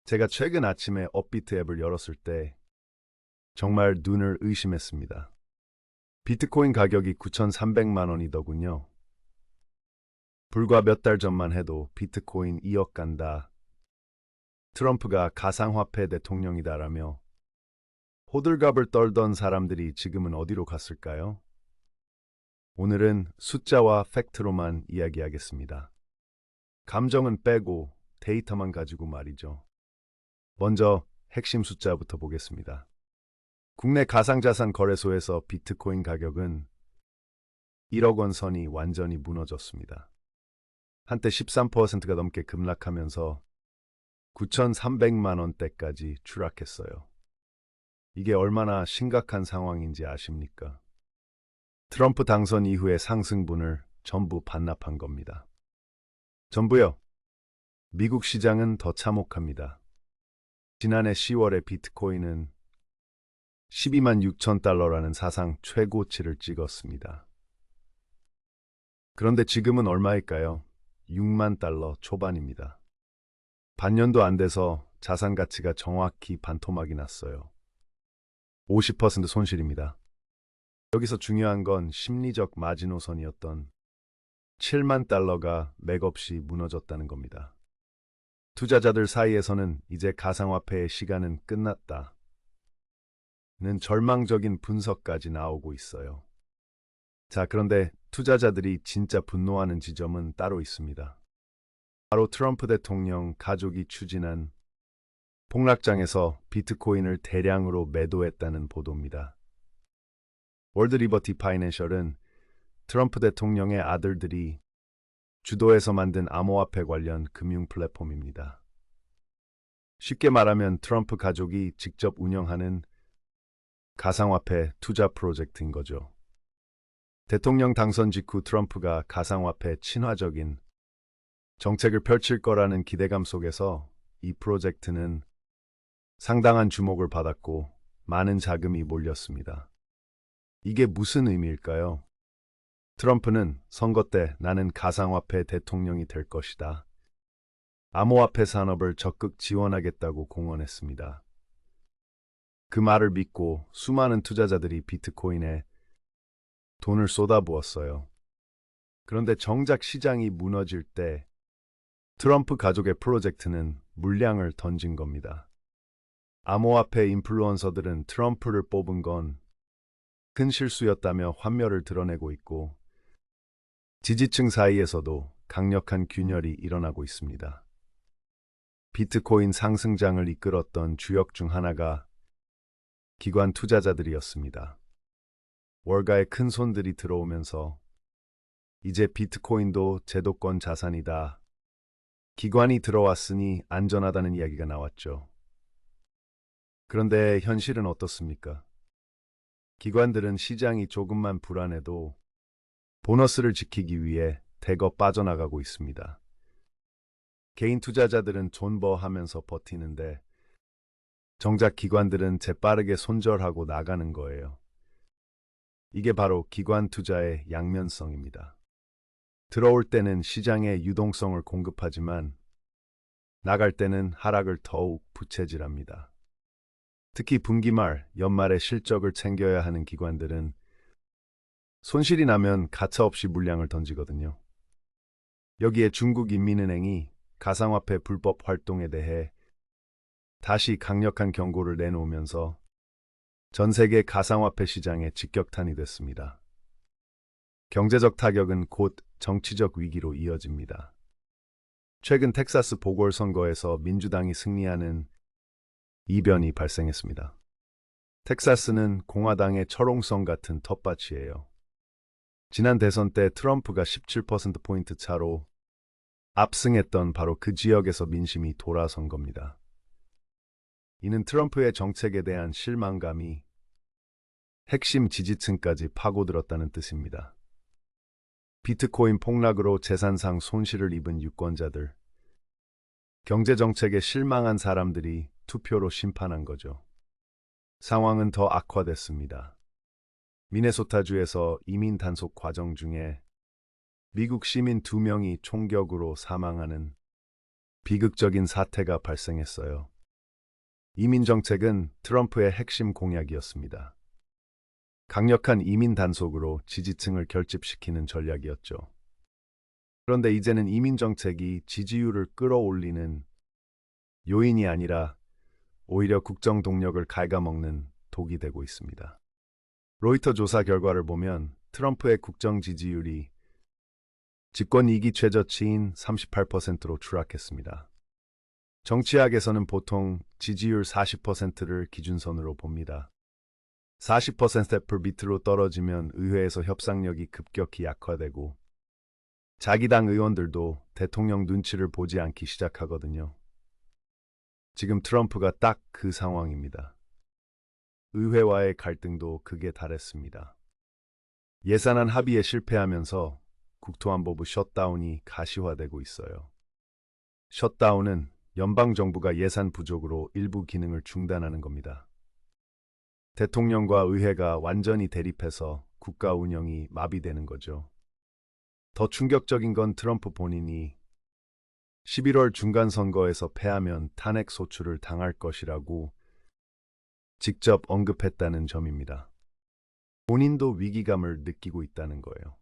제가 최근 아침에 업비트 앱을 열었을 때 정말 눈을 의심했습니다. 비트코인 가격이 9,300만 원이더군요. 불과 몇 달 전만 해도 비트코인 2억 간다. 트럼프가 가상화폐 대통령이다라며 호들갑을 떨던 사람들이 지금은 어디로 갔을까요? 오늘은 숫자와 팩트로만 이야기하겠습니다. 감정은 빼고 데이터만 가지고 말이죠. 먼저 핵심 숫자부터 보겠습니다. 국내 가상자산 거래소에서 비트코인 가격은 1억 원 선이 완전히 무너졌습니다. 한때 13%가 넘게 급락하면서 9,300만 원대까지 추락했어요. 이게 얼마나 심각한 상황인지 아십니까? 트럼프 당선 이후의 상승분을 전부 반납한 겁니다. 전부요. 미국 시장은 더 참혹합니다. 지난해 10월에 비트코인은 12만 6천 달러라는 사상 최고치를 찍었습니다. 그런데 지금은 얼마일까요? 6만 달러 초반입니다. 반년도 안 돼서 자산 가치가 정확히 반토막이 났어요. 50% 손실입니다. 여기서 중요한 건 심리적 마지노선이었던 7만 달러가 맥없이 무너졌다는 겁니다. 투자자들 사이에서는 이제 가상화폐의 시간은 끝났다. 는 절망적인 분석까지 나오고 있어요. 자, 그런데 투자자들이 진짜 분노하는 지점은 따로 있습니다. 바로 트럼프 대통령 가족이 추진한 폭락장에서 비트코인을 대량으로 매도했다는 보도입니다. 월드 리버티 파이낸셜은 트럼프 대통령의 아들들이 주도해서 만든 암호화폐 관련 금융 플랫폼입니다. 쉽게 말하면 트럼프 가족이 직접 운영하는 가상화폐 투자 프로젝트인 거죠. 대통령 당선 직후 트럼프가 가상화폐 친화적인 정책을 펼칠 거라는 기대감 속에서 이 프로젝트는 상당한 주목을 받았고 많은 자금이 몰렸습니다. 이게 무슨 의미일까요? 트럼프는 선거 때 나는 가상화폐 대통령이 될 것이다. 암호화폐 산업을 적극 지원하겠다고 공언했습니다. 그 말을 믿고 수많은 투자자들이 비트코인에 돈을 쏟아부었어요. 그런데 정작 시장이 무너질 때 트럼프 가족의 프로젝트는 물량을 던진 겁니다. 암호화폐 인플루언서들은 트럼프를 뽑은 건 큰 실수였다며 환멸을 드러내고 있고 지지층 사이에서도 강력한 균열이 일어나고 있습니다. 비트코인 상승장을 이끌었던 주역 중 하나가 기관 투자자들이었습니다. 월가의 큰 손들이 들어오면서 이제 비트코인도 제도권 자산이다. 기관이 들어왔으니 안전하다는 이야기가 나왔죠. 그런데 현실은 어떻습니까? 기관들은 시장이 조금만 불안해도 보너스를 지키기 위해 대거 빠져나가고 있습니다. 개인 투자자들은 존버하면서 버티는데 정작 기관들은 재빠르게 손절하고 나가는 거예요. 이게 바로 기관 투자의 양면성입니다. 들어올 때는 시장의 유동성을 공급하지만 나갈 때는 하락을 더욱 부채질합니다. 특히 분기 말, 연말에 실적을 챙겨야 하는 기관들은 손실이 나면 가차없이 물량을 던지거든요. 여기에 중국인민은행이 가상화폐 불법 활동에 대해 다시 강력한 경고를 내놓으면서 전 세계 가상화폐 시장에 직격탄이 됐습니다. 경제적 타격은 곧 정치적 위기로 이어집니다. 최근 텍사스 보궐선거에서 민주당이 승리하는 이변이 발생했습니다. 텍사스는 공화당의 철옹성 같은 텃밭이에요. 지난 대선 때 트럼프가 17%포인트 차로 압승했던 바로 그 지역에서 민심이 돌아선 겁니다. 이는 트럼프의 정책에 대한 실망감이 핵심 지지층까지 파고들었다는 뜻입니다. 비트코인 폭락으로 재산상 손실을 입은 유권자들, 경제정책에 실망한 사람들이 투표로 심판한 거죠. 상황은 더 악화됐습니다. 미네소타주에서 이민 단속 과정 중에 미국 시민 2명이 총격으로 사망하는 비극적인 사태가 발생했어요. 이민 정책은 트럼프의 핵심 공약이었습니다. 강력한 이민 단속으로 지지층을 결집시키는 전략이었죠. 그런데 이제는 이민 정책이 지지율을 끌어올리는 요인이 아니라 오히려 국정 동력을 갉아먹는 독이 되고 있습니다. 로이터 조사 결과를 보면 트럼프의 국정 지지율이 집권 2기 최저치인 38%로 추락했습니다. 정치학에서는 보통 지지율 40%를 기준선으로 봅니다. 40% 밑으로 떨어지면 의회에서 협상력이 급격히 약화되고 자기 당 의원들도 대통령 눈치를 보지 않기 시작하거든요. 지금 트럼프가 딱 그 상황입니다. 의회와의 갈등도 극에 달했습니다. 예산안 합의에 실패하면서 국토안보부 셧다운이 가시화되고 있어요. 셧다운은 연방정부가 예산 부족으로 일부 기능을 중단하는 겁니다. 대통령과 의회가 완전히 대립해서 국가 운영이 마비되는 거죠. 더 충격적인 건 트럼프 본인이 11월 중간선거에서 패하면 탄핵 소추를 당할 것이라고 직접 언급했다는 점입니다. 본인도 위기감을 느끼고 있다는 거예요.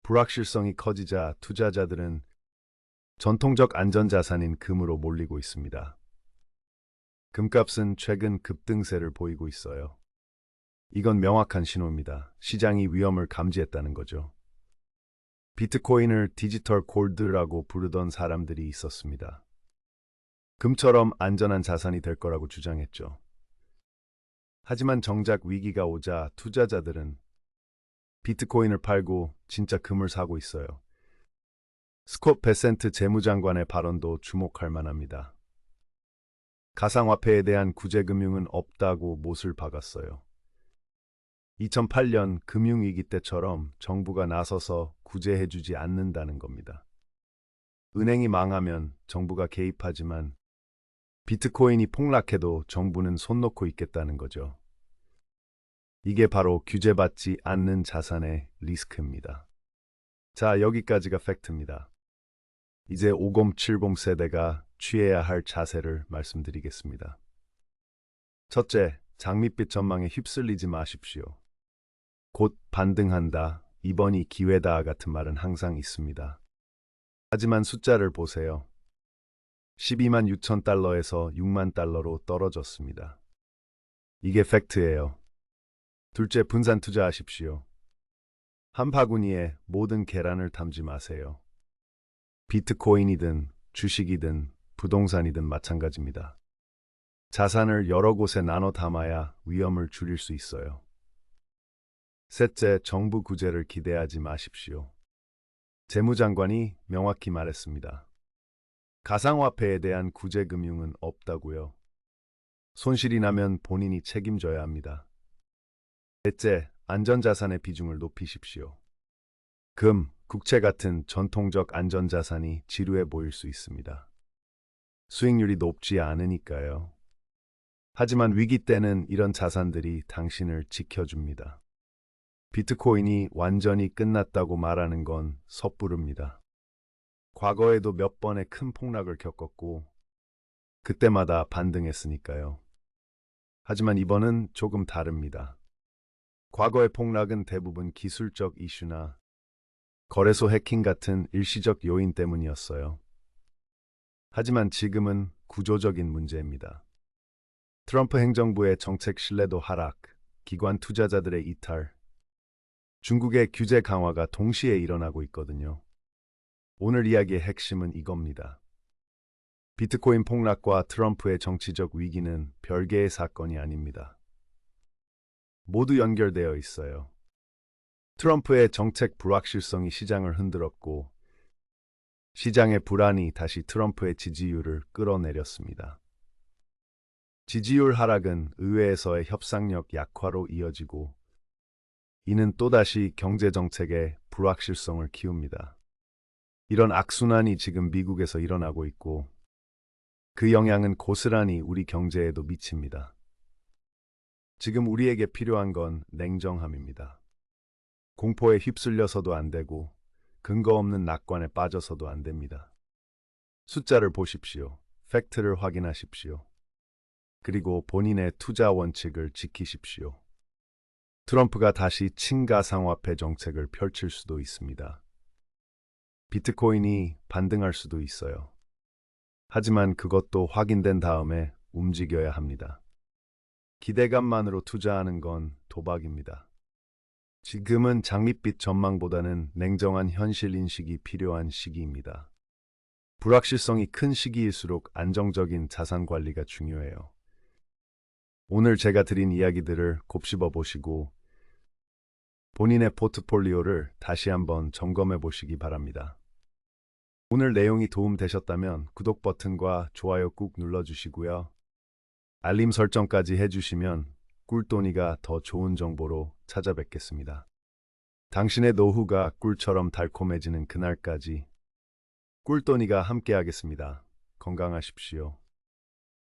불확실성이 커지자 투자자들은 전통적 안전자산인 금으로 몰리고 있습니다. 금값은 최근 급등세를 보이고 있어요. 이건 명확한 신호입니다. 시장이 위험을 감지했다는 거죠. 비트코인을 디지털 골드라고 부르던 사람들이 있었습니다. 금처럼 안전한 자산이 될 거라고 주장했죠. 하지만 정작 위기가 오자 투자자들은 비트코인을 팔고 진짜 금을 사고 있어요. 스콧 베센트 재무장관의 발언도 주목할 만합니다. 가상화폐에 대한 구제금융은 없다고 못을 박았어요. 2008년 금융위기 때처럼 정부가 나서서 구제해주지 않는다는 겁니다. 은행이 망하면 정부가 개입하지만 비트코인이 폭락해도 정부는 손 놓고 있겠다는 거죠. 이게 바로 규제받지 않는 자산의 리스크입니다. 자, 여기까지가 팩트입니다. 이제 5070 세대가 취해야 할 자세를 말씀드리겠습니다. 첫째, 장밋빛 전망에 휩쓸리지 마십시오. 곧 반등한다, 이번이 기회다 같은 말은 항상 있습니다. 하지만 숫자를 보세요. 12만 6천 달러에서 6만 달러로 떨어졌습니다. 이게 팩트예요. 둘째, 분산 투자하십시오. 한 바구니에 모든 계란을 담지 마세요. 비트코인이든 주식이든 부동산이든 마찬가지입니다. 자산을 여러 곳에 나눠 담아야 위험을 줄일 수 있어요. 셋째, 정부 구제를 기대하지 마십시오. 재무장관이 명확히 말했습니다. 가상화폐에 대한 구제금융은 없다고요. 손실이 나면 본인이 책임져야 합니다. 넷째, 안전자산의 비중을 높이십시오. 금, 국채 같은 전통적 안전자산이 지루해 보일 수 있습니다. 수익률이 높지 않으니까요. 하지만 위기 때는 이런 자산들이 당신을 지켜줍니다. 비트코인이 완전히 끝났다고 말하는 건 섣부릅니다. 과거에도 몇 번의 큰 폭락을 겪었고 그때마다 반등했으니까요. 하지만 이번은 조금 다릅니다. 과거의 폭락은 대부분 기술적 이슈나 거래소 해킹 같은 일시적 요인 때문이었어요. 하지만 지금은 구조적인 문제입니다. 트럼프 행정부의 정책 신뢰도 하락, 기관 투자자들의 이탈, 중국의 규제 강화가 동시에 일어나고 있거든요. 오늘 이야기의 핵심은 이겁니다. 비트코인 폭락과 트럼프의 정치적 위기는 별개의 사건이 아닙니다. 모두 연결되어 있어요. 트럼프의 정책 불확실성이 시장을 흔들었고 시장의 불안이 다시 트럼프의 지지율을 끌어내렸습니다. 지지율 하락은 의회에서의 협상력 약화로 이어지고 이는 또다시 경제정책의 불확실성을 키웁니다. 이런 악순환이 지금 미국에서 일어나고 있고 그 영향은 고스란히 우리 경제에도 미칩니다. 지금 우리에게 필요한 건 냉정함입니다. 공포에 휩쓸려서도 안 되고 근거 없는 낙관에 빠져서도 안 됩니다. 숫자를 보십시오. 팩트를 확인하십시오. 그리고 본인의 투자 원칙을 지키십시오. 트럼프가 다시 친가상화폐 정책을 펼칠 수도 있습니다. 비트코인이 반등할 수도 있어요. 하지만 그것도 확인된 다음에 움직여야 합니다. 기대감만으로 투자하는 건 도박입니다. 지금은 장밋빛 전망보다는 냉정한 현실 인식이 필요한 시기입니다. 불확실성이 큰 시기일수록 안정적인 자산 관리가 중요해요. 오늘 제가 드린 이야기들을 곱씹어 보시고 본인의 포트폴리오를 다시 한번 점검해 보시기 바랍니다. 오늘 내용이 도움되셨다면 구독 버튼과 좋아요 꾹 눌러주시고요. 알림 설정까지 해주시면 꿀돈이가 더 좋은 정보로 찾아뵙겠습니다. 당신의 노후가 꿀처럼 달콤해지는 그날까지 꿀돈이가 함께하겠습니다. 건강하십시오.